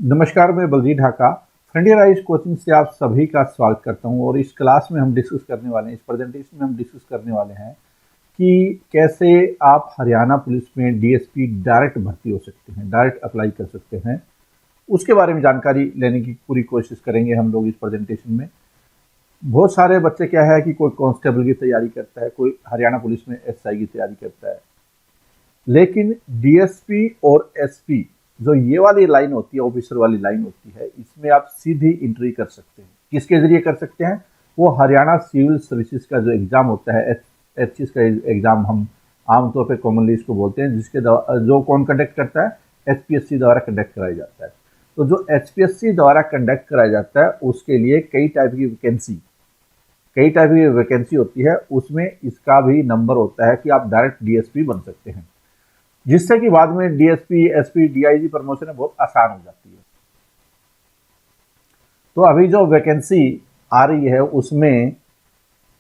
नमस्कार, मैं Baljeet Dhaka frontier IAS coaching से आप सभी का स्वागत करता हूं। और इस क्लास में हम डिस्कस करने वाले हैं, इस प्रेजेंटेशन में हम डिस्कस करने वाले हैं कि कैसे आप हरियाणा पुलिस में डीएसपी डायरेक्ट भर्ती हो सकते हैं, डायरेक्ट अप्लाई कर सकते हैं। उसके बारे में जानकारी लेने की पूरी कोशिश करेंगे हम लोग इस प्रेजेंटेशन में। बहुत सारे बच्चे क्या है कि कोई कांस्टेबल की तैयारी करता है, कोई हरियाणा पुलिस में एसआई की तैयारी करता है, लेकिन डीएसपी और एसपी जो ये वाली लाइन होती है, ऑफिसर वाली लाइन होती है, इसमें आप सीधी एंट्री कर सकते हैं। किसके जरिए कर सकते हैं? वो हरियाणा सिविल सर्विसेज का जो एग्जाम होता है, एचसीएस का एग्जाम हम आमतौर पे कॉमनली इसको बोलते हैं, जिसके जो कौन कंडक्ट करता है? एचपीएससी द्वारा कंडक्ट कराया जाता है। तो जो एचपीएससी द्वारा कंडक्ट कराया जाता है उसके लिए कई टाइप की वैकेंसी होती है। उसमें इसका भी नंबर होता है कि आप डायरेक्ट डीएसपी बन सकते हैं, जिससे कि बाद में डीएसपी, एसपी, डीआईजी प्रमोशन है बहुत आसान हो जाती है। तो अभी जो वैकेंसी आ रही है उसमें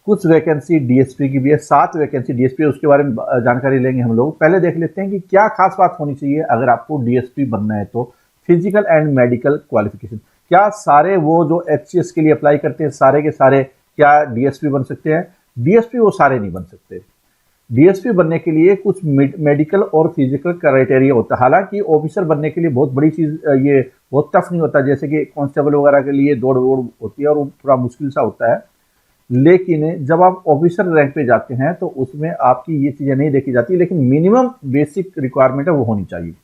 कुछ वैकेंसी डीएसपी की भी है, 7 वैकेंसी डीएसपी है। उसके बारे में जानकारी लेंगे हम लोग। पहले देख लेते हैं कि क्या खास बात होनी चाहिए अगर आपको डीएसपी बनना है। तो फिजिकल एंड मेडिकल क्वालिफिकेशन, क्या सारे वो जो एचसीएस के लिए अप्लाई करते हैं सारे के सारे क्या डीएसपी बन सकते हैं? डीएसपी वो सारे नहीं बन सकते। डीएसपी बनने के लिए कुछ मेडिकल और फिजिकल क्राइटेरिया होता है। हालांकि ऑफिसर बनने के लिए बहुत बड़ी चीज ये बहुत टफ नहीं होता, जैसे कि कांस्टेबल वगैरह के लिए दौड़ होती है और वो थोड़ा मुश्किल सा होता है। लेकिन जब आप ऑफिसर रैंक पे जाते हैं तो उसमें आपकी ये चीजें नहीं देखी जाती, लेकिन मिनिमम बेसिक रिक्वायरमेंट है वो होनी चाहिए।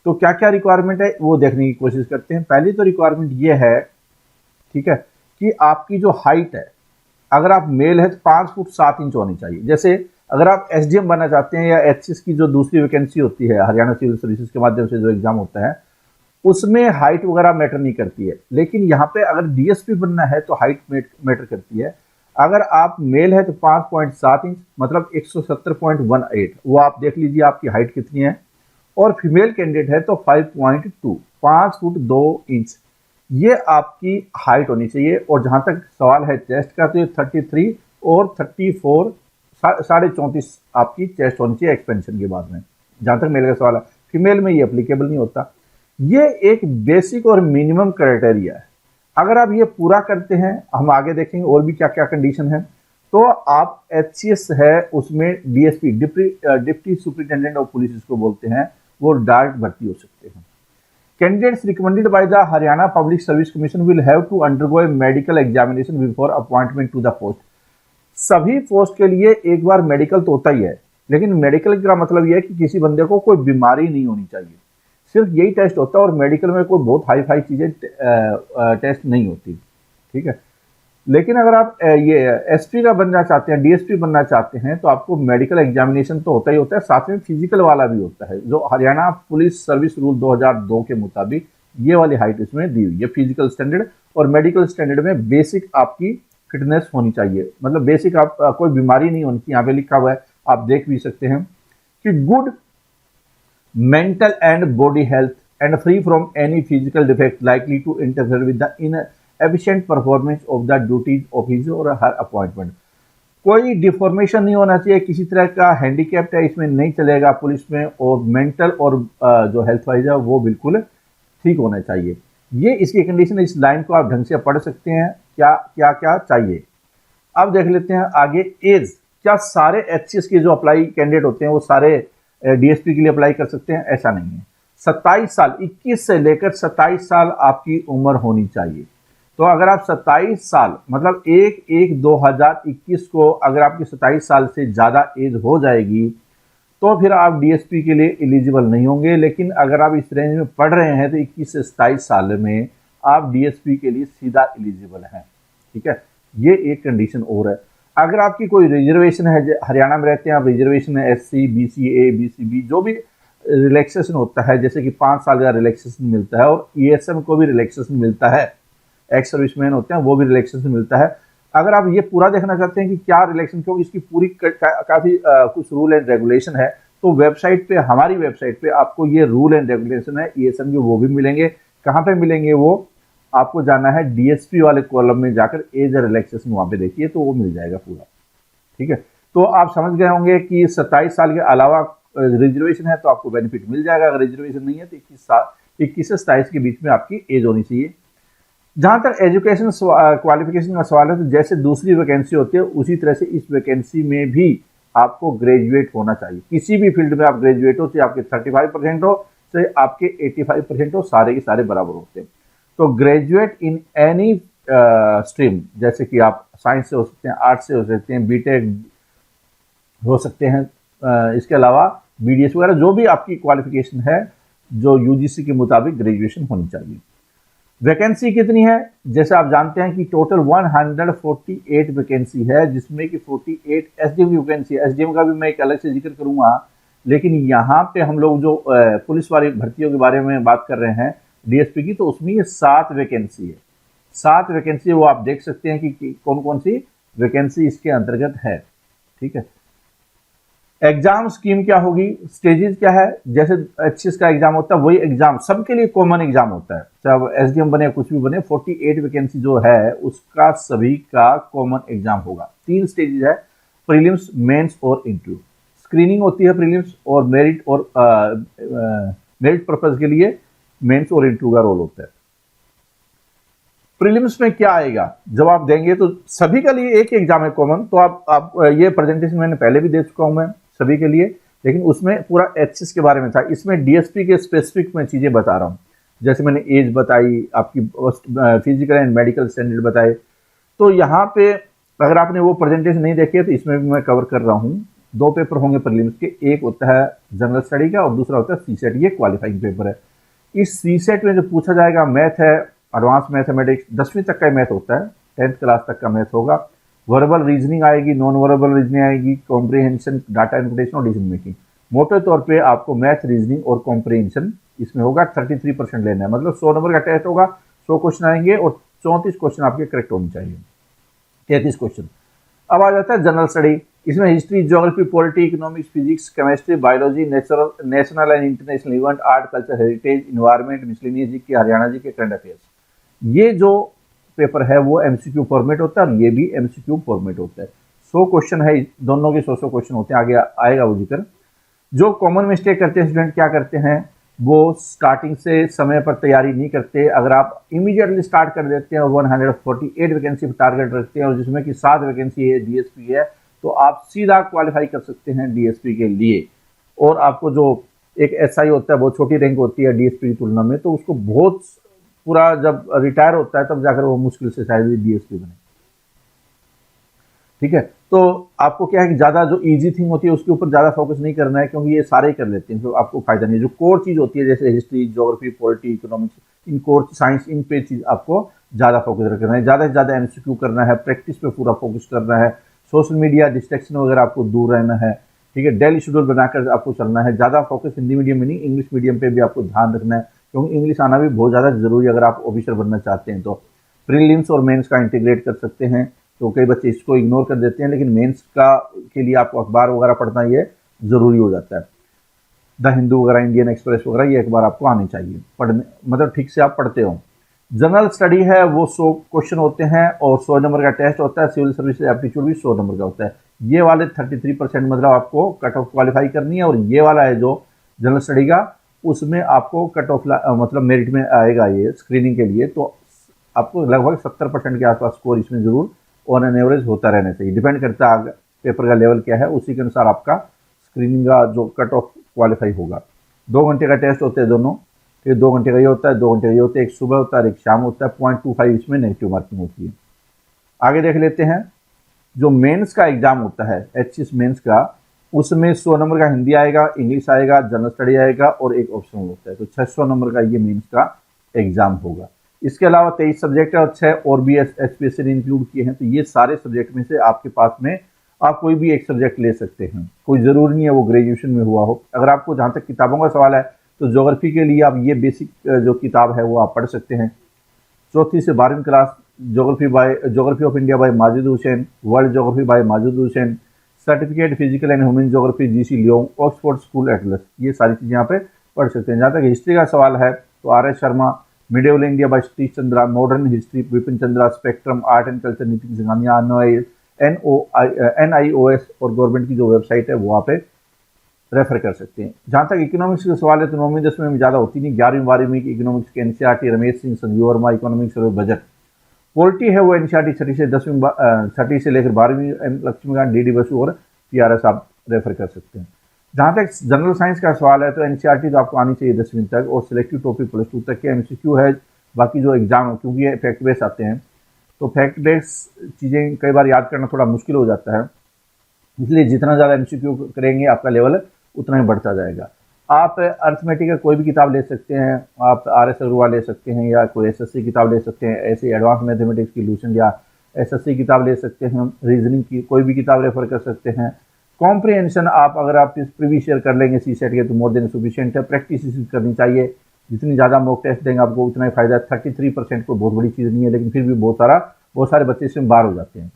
तो क्या क्या रिक्वायरमेंट है वो देखने की कोशिश करते हैं। पहली तो रिक्वायरमेंट ये है, ठीक है, कि आपकी जो हाइट है, अगर आप मेल है तो 5 फुट 7 इंच होनी चाहिए। जैसे अगर आप एसडीएम बनना चाहते हैं या एचसीएस की जो दूसरी वैकेंसी होती है हरियाणा सिविल सर्विसेज के माध्यम से जो एग्जाम होता है, उसमें हाइट वगैरह मैटर नहीं करती है। लेकिन यहाँ पे अगर डीएसपी बनना है तो हाइट मैटर करती है। अगर आप मेल है तो 5.7 इंच मतलब 170.18, वो आप देख लीजिए आपकी हाइट कितनी है। और फीमेल कैंडिडेट है तो 5.2, 5 फुट 2 इंच, ये आपकी हाइट होनी चाहिए। और जहां तक सवाल है चेस्ट का, तो ये 33 और 34, 34.5 आपकी चेस्ट होनी चाहिए एक्सपेंशन के बाद में, जहां तक मेल का सवाल है। फीमेल में ये एप्लीकेबल नहीं होता। ये एक बेसिक और मिनिमम क्राइटेरिया है। अगर आप ये पूरा करते हैं, हम आगे देखेंगे और भी क्या क्या कंडीशन है, तो आप एचसीएस है उसमें DSP, deputy superintendent of police इसको बोलते हैं, वो डायरेक्ट भर्ती हो सकते हैं। Candidates recommended by the Haryana Public Service Commission will have to undergo a medical examination before appointment to the post. सभी पोस्ट के लिए एक बार मेडिकल तो होता ही है, लेकिन मेडिकल का मतलब यह है कि किसी बंदे को कोई बीमारी नहीं होनी चाहिए, सिर्फ यही टेस्ट होता है। और मेडिकल में कोई बहुत हाई फाई चीजें टेस्ट नहीं होती, ठीक है। लेकिन अगर आप ये एसपी का बनना चाहते हैं, डीएसपी बनना चाहते हैं, तो आपको मेडिकल एग्जामिनेशन तो होता ही होता है, साथ में फिजिकल वाला भी होता है, जो हरियाणा पुलिस सर्विस रूल 2002 के मुताबिक ये वाली हाइट इसमें दी हुई है। फिजिकल स्टैंडर्ड और मेडिकल स्टैंडर्ड में बेसिक आपकी फिटनेस होनी चाहिए, मतलब बेसिक आप कोई बीमारी नहीं होनी चाहिए। यहाँ पे लिखा हुआ है, आप देख भी सकते हैं कि good mental and body health and free from any physical defect likely to interfere with the in efficient performance of the duties of his or her appointment. कोई डिफॉर्मेशन नहीं होना चाहिए, किसी तरह का हैंडीकैप्ट है इसमें नहीं चलेगा पुलिस में। और मेंटल और जो हेल्थ वाइज है वो बिल्कुल ठीक होना चाहिए। ये इसकी कंडीशन, इस लाइन को आप ढंग से पढ़ सकते हैं क्या क्या क्या चाहिए। अब देख लेते हैं आगे। एज, क्या सारे एचसीएस के जो अप्लाई कैंडिडेट होते हैं वो सारे डीएसपी के लिए अप्लाई कर सकते हैं? ऐसा नहीं है। 27 साल, 21 से लेकर 27 साल आपकी उम्र होनी चाहिए। तो अगर आप 27 साल मतलब 1/1/2021 को अगर आपकी 27 साल से ज्यादा एज हो जाएगी तो फिर आप डीएसपी के लिए एलिजिबल नहीं होंगे। लेकिन अगर आप इस रेंज में पढ़ रहे हैं तो 21 से 27 साल में आप डीएसपी के लिए सीधा एलिजिबल हैं, ठीक है। ये एक कंडीशन और है। अगर आपकी कोई रिजर्वेशन है, हरियाणा में रहते हैं आप, रिजर्वेशन है एससी, बीसीए, बीसीबी, जो भी रिलैक्सेशन होता है, जैसे कि 5 साल का रिलैक्सेशन मिलता है, और ईएसएम को भी रिलैक्सेशन मिलता है, एक्स सर्विसमैन होते हैं वो भी रिलैक्सेशन मिलता है। अगर आप ये पूरा देखना चाहते हैं कि क्या रिलैक्सेशन, क्यों इसकी पूरी काफी कुछ रूल एंड रेगुलेशन है, तो वेबसाइट पे, हमारी वेबसाइट पे आपको ये रूल एंड रेगुलेशन है ईएसएम के, वो भी मिलेंगे। कहाँ पे मिलेंगे वो आपको जाना है डीएसपी वाले कॉलम में जाकर एज रिलैक्सेशन, वहां पे देखिए तो वो मिल जाएगा पूरा, ठीक है। तो आप समझ गए होंगे कि 27 साल के अलावा रिजर्वेशन है तो आपको बेनिफिट मिल जाएगा। अगर रिजर्वेशन नहीं है तो 21 से 27 के बीच में आपकी एज होनी चाहिए। जहां तक एजुकेशन क्वालिफिकेशन का सवाल है, तो जैसे दूसरी वैकेंसी होती है उसी तरह से इस वैकेंसी में भी आपको ग्रेजुएट होना चाहिए। किसी भी फील्ड में आप ग्रेजुएट हो, चाहे आपके 35% हो, चाहे आपके 85% हो, सारे के सारे बराबर होते हैं। तो ग्रेजुएट इन एनी स्ट्रीम, जैसे कि आप साइंस से हो सकते हैं, आर्ट्स से हो सकते हैं, बीटेक हो सकते हैं, इसके अलावा बीडीएस वगैरह, जो भी आपकी क्वालिफिकेशन है, जो यूजीसी के मुताबिक ग्रेजुएशन होनी चाहिए। वैकेंसी कितनी है? जैसे आप जानते हैं कि टोटल 148 वैकेंसी है, जिसमें कि 48 एसडीएम की वैकेंसी है। एसडीएम का भी मैं एक अलग से जिक्र करूंगा, लेकिन यहाँ पे हम लोग जो पुलिस वाली भर्तियों के बारे में बात कर रहे हैं डीएसपी की, तो उसमें ये 7 वैकेंसी है। 7 वैकेंसी वो आप देख सकते हैं कि कौन कौन सी वैकेंसी इसके अंतर्गत है। ठीक है, एग्जाम स्कीम क्या होगी, स्टेजेस क्या है, जैसे एचएस का एग्जाम होता है वही एग्जाम सबके लिए कॉमन एग्जाम होता है, चाहे एसडीएम बने कुछ भी बने। 48 वैकेंसी जो है उसका सभी का कॉमन एग्जाम होगा। 3 स्टेजेस है, प्रीलिम्स, मेंस और इंटरव्यू। स्क्रीनिंग होती है प्रीलिम्स और मेरिट पर्पज के लिए मेंस और इंटरव्यू का रोल होता है। प्रीलिम्स में क्या आएगा, जब आप देंगे तो सभी के लिए एक ही एग्जाम है कॉमन। तो आप ये प्रेजेंटेशन मैंने पहले भी दे चुका हूं मैं सभी के लिए, लेकिन उसमें पूरा एचएस के बारे में था। इसमें डीएसपी के स्पेसिफिक मैं चीजें बता रहा हूं, जैसे मैंने एज बताई, आपकी फिजिकल एंड मेडिकल स्टैंडर्ड बताए। तो यहाँ पे अगर आपने वो प्रेजेंटेशन नहीं देखी है तो इसमें भी मैं कवर कर रहा हूँ। 2 पेपर होंगे प्रीलिम्स के, एक होता है जनरल स्टडी का और दूसरा होता है सीसेट। ये क्वालिफाइंग पेपर है। इस सीसेट में जो पूछा जाएगा मैथ है, एडवांस मैथमेटिक्स, 10वीं तक का मैथ होता है, 10th क्लास तक का मैथ होगा। वर्बल रीजनिंग आएगी, नॉन वर्बल रीजनिंग आएगी, कॉम्प्रिहेंशन, डाटा इंटरप्रिटेशन और डिसीजन मेकिंग। मोटे तौर पे आपको मैथ, रीजनिंग और कॉम्प्रिहेंशन इसमें होगा। 33% लेना है, मतलब 100 नंबर का टेस्ट होगा, 100 क्वेश्चन आएंगे और 34 क्वेश्चन आपके करेक्ट होने चाहिए, 33 क्वेश्चन। अब आ जाता है जनरल स्टडी। इसमें history, geography, polity, economics, physics, chemistry, biology, national and international event, art, culture, heritage, environment, miscellaneous G K, Haryana जी के, करंट अफेयर्स। ये जो पेपर है वो एमसीक्यू फॉर्मेट होता है और ये भी एमसीक्यू फॉर्मेट होता है। 100 क्वेश्चन है, दोनों के 100 क्वेश्चन होते हैं, आगे आएगा वो जिक्र। जो कॉमन मिस्टेक करते हैं स्टूडेंट, क्या करते हैं, वो स्टार्टिंग से समय पर तैयारी नहीं करते। अगर आप इमीडिएटली स्टार्ट कर देते हैं और 148 वैकेंसी पर टारगेट रखते हैं और जिसमें कि 7 वैकेंसी है, डीएसपी है, तो आप सीधा क्वालिफाई कर सकते हैं डीएसपी के लिए। और आपको जो एक एसआई होता है, बहुत छोटी रैंक होती है डीएसपी की तुलना में, तो उसको बहुत पूरा जब रिटायर होता है तब जाकर वो मुश्किल से शायद डीएसपी बने। ठीक है, तो आपको क्या है कि ज्यादा जो इजी थिंग होती है उसके ऊपर ज्यादा फोकस नहीं करना है, क्योंकि ये सारे ही कर लेते हैं, तो आपको फायदा नहीं है। जो कोर चीज होती है जैसे हिस्ट्री, ज्योग्राफी, पॉलिटी, इकोनॉमिक्स, इन कोर साइंस, इन पे चीज आपको ज्यादा फोकस रखना है, ज्यादा से ज्यादा एमसीक्यू करना है, प्रैक्टिस पे पूरा फोकस करना है, सोशल मीडिया डिस्ट्रैक्शन वगैरह आपको दूर रहना है। ठीक है, डेली शेड्यूल बनाकर आपको चलना है, ज्यादा फोकस हिंदी मीडियम में नहीं, इंग्लिश मीडियम पे भी आपको ध्यान रखना है, क्योंकि इंग्लिश आना भी बहुत ज़्यादा जरूरी है अगर आप ऑफिसर बनना चाहते हैं। तो प्रीलिम्स और मेंस का इंटीग्रेट कर सकते हैं, तो कई बच्चे इसको इग्नोर कर देते हैं, लेकिन मेंस का के लिए आपको अखबार वगैरह पढ़ना ये जरूरी हो जाता है। द हिंदू वगैरह, इंडियन एक्सप्रेस वगैरह, ये अखबार आपको आनी चाहिए पढ़ने, मतलब ठीक से आप पढ़ते हो। जनरल स्टडी है वो 100 क्वेश्चन होते हैं और 100 नंबर का टेस्ट होता है। सिविल सर्विस एप्टीट्यूड भी 100 नंबर का होता है। ये वाले 33% मतलब आपको कट ऑफ क्वालिफाई करनी है, और ये वाला है जो जनरल स्टडी का, उसमें आपको कट ऑफ मतलब मेरिट में आएगा ये स्क्रीनिंग के लिए। तो आपको लगभग 70% के आसपास स्कोर इसमें जरूर ऑन एन एवरेज होता रहना चाहिए। डिपेंड करता है पेपर का लेवल क्या है, उसी के अनुसार आपका स्क्रीनिंग का जो कट ऑफ क्वालिफाई होगा। 2 घंटे का टेस्ट होते हैं दोनों, फिर 2 घंटे का ये होता है, 2 घंटे का ये होता है, एक सुबह होता है, एक शाम होता है। 0.25 इसमें नेगेटिव मार्किंग होती है। आगे देख लेते हैं, जो मेंस का एग्जाम होता है एचएस मेंस का, उसमें 100 नंबर का हिंदी आएगा, इंग्लिश आएगा, जनरल स्टडी आएगा और एक ऑप्शनल होता है। तो 600 नंबर का ये मेंस का एग्जाम होगा। इसके अलावा 23 सब्जेक्ट है और 6 और भी एचपीएससी ने इंक्लूड किए हैं। तो ये सारे सब्जेक्ट में से आपके पास में आप कोई भी एक सब्जेक्ट ले सकते हैं, कोई जरूरी नहीं है वो ग्रेजुएशन में हुआ हो। अगर आपको जहां तक किताबों का सवाल है तो ज्योग्राफी के लिए आप ये बेसिक जो किताब है वो आप पढ़ सकते हैं। 4th से 12वीं class geography of India by Majid Hussain, world geography bye Majid Hussain, certificate physical and human geography GC Leong, Oxford school Atlas, ये सारी चीजें यहाँ पे पढ़ सकते हैं। जहाँ तक हिस्ट्री का सवाल है तो R S Sharma, medieval India by Satish Chandra, modern history Vipin Chandra, spectrum, art and culture Nitin Singhania, NIOS और गवर्नमेंट की जो वेबसाइट है वहाँ पे रेफर कर सकते हैं। जहाँ तक इकोनॉमिक्स का सवाल है तो 9वीं 10वीं में ज़्यादा होती नहीं, 11वीं 12वीं की इकोनॉमिक्स के एनसीईआरटी रमेश सिंह संजीव वर्मा इकोनॉमिक्स और बजट। पॉलिटी है वो एनसीईआरटी छठी से 10वीं छठी से लेकर 12वीं लक्ष्मीकांत डी बसु और PRS आप रेफर कर सकते हैं। जहाँ तक जनरल साइंस का सवाल है तो एनसीईआरटी तो आपको आनी चाहिए 10वीं तक और सिलेक्टिव टॉपिक +2 तक के MCQ है। बाकी जो एग्जाम, क्योंकि ये फैक्ट बेस आते हैं तो फैक्ट बेस चीज़ें कई बार याद करना थोड़ा मुश्किल हो जाता है, इसलिए जितना ज़्यादा MCQ करेंगे आपका लेवल उतना ही बढ़ता जाएगा। आप अर्थमेटिक का कोई भी किताब ले सकते हैं, आप RS अग्रवाल ले सकते हैं या कोई SSC किताब ले सकते हैं, ऐसे एडवांस मैथमेटिक्स की लूशन या SSC किताब ले सकते हैं, रीजनिंग की कोई भी किताब रेफर कर सकते हैं। कॉम्प्रिहेंशन आप अगर आप इस प्रीवियस ईयर कर लेंगे CSET के तो मोर देन सफिशिएंट है। प्रैक्टिस करनी चाहिए, जितनी ज़्यादा मॉक टेस्ट देंगे आपको उतना ही फायदा है। 33% कोई बहुत बड़ी चीज़ नहीं है, लेकिन फिर भी बहुत सारे बच्चे इसमें बाहर हो जाते हैं।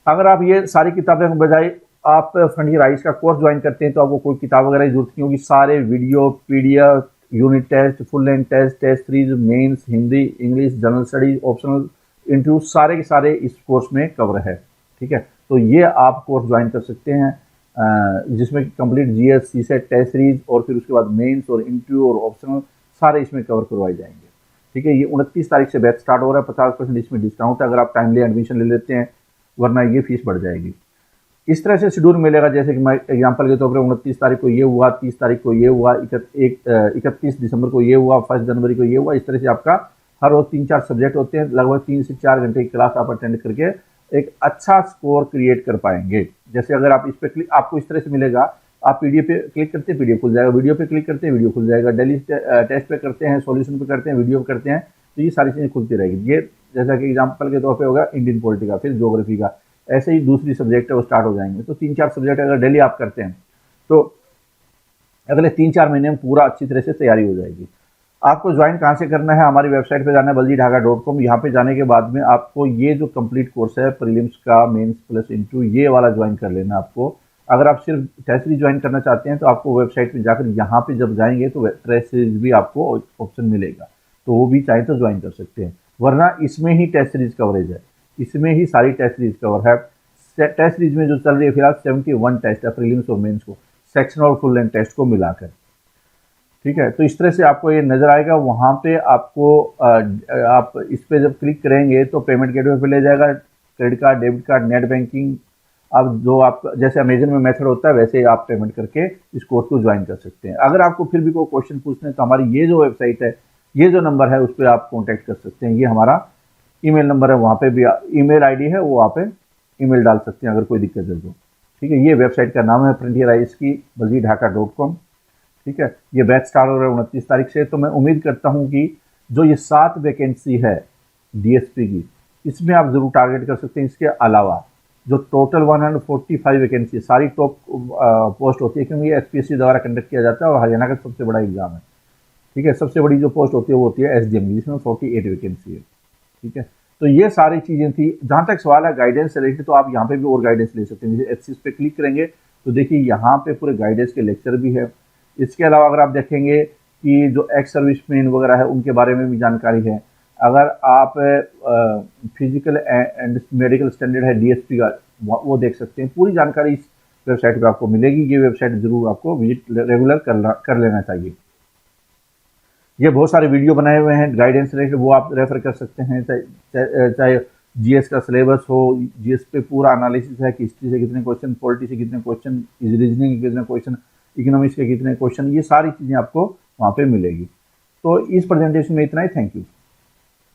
अगर आप ये सारी किताबें के बजाय आप फ्रंटियर आइज का कोर्स ज्वाइन करते हैं तो आपको कोई किताब वगैरह की जरूरत नहीं होगी। सारे video, PDF, unit test, full length test, test series, mains, Hindi, English, general studies, optional, interview सारे के सारे इस कोर्स में कवर है। ठीक है, तो ये आप कोर्स ज्वाइन कर सकते हैं जिसमें complete GS, CSET test series और फिर उसके बाद मेंस और इंटरव्यू और ऑप्शनल सारे इसमें कवर करवाए जाएंगे। ठीक है, ये 29 तारीख से बैच स्टार्ट हो रहा है। 50% इसमें डिस्काउंट है अगर आप टाइमली एडमिशन ले लेते हैं, वरना ये फीस बढ़ जाएगी। इस तरह से शेड्यूल मिलेगा, जैसे कि मैं एग्जांपल के तौर पर 29 तारीख को ये हुआ, 30 तारीख को ये हुआ, 31 दिसंबर को ये हुआ, 1 जनवरी को ये हुआ। इस तरह से आपका हर रोज 3-4 सब्जेक्ट होते हैं, लगभग 3 से 4 घंटे की क्लास आप अटेंड करके एक अच्छा स्कोर क्रिएट कर पाएंगे। जैसे अगर आप इस पे क्लिक, आपको इस तरह से मिलेगा, आप PDF पे क्लिक करते हैं PDF खुल जाएगा, वीडियो पे क्लिक करते हैं वीडियो खुल जाएगा, डेली टेस्ट पे करते हैं, सॉल्यूशन पे करते हैं, वीडियो पे करते हैं, तो ये सारी चीज़ें खुलती रहेगी। ये जैसा कि एग्जाम्पल के तौर पर होगा इंडियन पॉलिटी का, फिर ज्योग्राफी का, ऐसे ही दूसरी सब्जेक्ट है वो स्टार्ट हो जाएंगे। तो 3-4 सब्जेक्ट अगर डेली आप करते हैं तो अगले 3-4 महीने में पूरा अच्छी तरह से तैयारी हो जाएगी। आपको ज्वाइन कहाँ से करना है, हमारी वेबसाइट पे जाना है baljeedhaka.com। यहाँ पे जाने के बाद में आपको ये जो कंप्लीट कोर्स है प्रीलिम्स का, मेंस प्लस इंटरव्यू, ये वाला ज्वाइन कर लेना आपको। अगर आप सिर्फ टेस्ट सीरीज ज्वाइन करना चाहते हैं तो आपको वेबसाइट पे जाकर यहाँ पे जब जाएंगे तो टेस्ट सीरीज भी आपको ऑप्शन मिलेगा, तो वो भी चाहे तो ज्वाइन कर सकते हैं। वरना इसमें ही टेस्ट सीरीज कवरेज है, इसमें ही सारी टेस्ट सीरीज कवर है। टेस्ट सीरीज में जो चल रही है फिलहाल 71 टेस्ट है प्रीलिम्स और मेंस को, सेक्शन और फुल लेंथ टेस्ट को मिलाकर। ठीक है, तो इस तरह से आपको ये नजर आएगा। वहाँ पे आपको आप इस पे जब क्लिक करेंगे तो पेमेंट गेटवे पे ले जाएगा, credit card, debit card, net banking. अब जो आप जैसे अमेजन में मेथड होता है वैसे आप पेमेंट करके इस कोर्स को ज्वाइन कर सकते हैं। अगर आपको फिर भी कोई क्वेश्चन पूछने तो हमारी ये जो वेबसाइट है, ये जो नंबर है उस पर आप कॉन्टैक्ट कर सकते हैं। ये हमारा ईमेल नंबर है, वहाँ पे भी ईमेल ID है, वो आप ईमेल डाल सकते हैं अगर कोई दिक्कत है तो। ठीक है, ये वेबसाइट का नाम है फ्रंटियर आइज की, baljeedhaka.com। ठीक है, ये बैच स्टार्ट हो रहा है 29 तारीख से। तो मैं उम्मीद करता हूँ कि जो ये 7 वैकेंसी है DSP की, इसमें आप जरूर टारगेट कर सकते हैं। इसके अलावा जो टोटल 145 वैकेंसी सारी टॉप पोस्ट होती है, क्योंकि ये SPSC द्वारा कंडक्ट किया जाता है और हरियाणा का सबसे बड़ा एग्जाम है। ठीक है, सबसे बड़ी जो पोस्ट होती है वो होती है SDM, जिसमें 48 वैकेंसी है। ठीक है, तो ये सारी चीज़ें थी। जहाँ तक सवाल है गाइडेंस से रिलेटेड, तो आप यहाँ पे भी और गाइडेंस ले सकते हैं। जैसे HCS पे क्लिक करेंगे तो देखिए यहाँ पे पूरे गाइडेंस के लेक्चर भी है। इसके अलावा अगर आप देखेंगे कि जो एक्स सर्विसमैन वगैरह है उनके बारे में भी जानकारी है। अगर आप फिजिकल एंड मेडिकल स्टैंडर्ड है DSP का, वो देख सकते हैं। पूरी जानकारी इस वेबसाइट पर आपको मिलेगी। ये वेबसाइट जरूर आपको विजिट रेगुलर कर लेना चाहिए। ये बहुत सारे वीडियो बनाए हुए हैं गाइडेंस रिलेटेड, वो आप रेफर कर सकते हैं। चाहे GS का सिलेबस हो, GS पे पूरा एनालिसिस है कि हिस्ट्री से कितने क्वेश्चन, पॉलिटी से कितने क्वेश्चन, रीजनिंग के कितने क्वेश्चन, इकोनॉमिक्स के कितने क्वेश्चन, ये सारी चीज़ें आपको वहाँ पे मिलेगी। तो इस प्रेजेंटेशन में इतना ही। Thank you.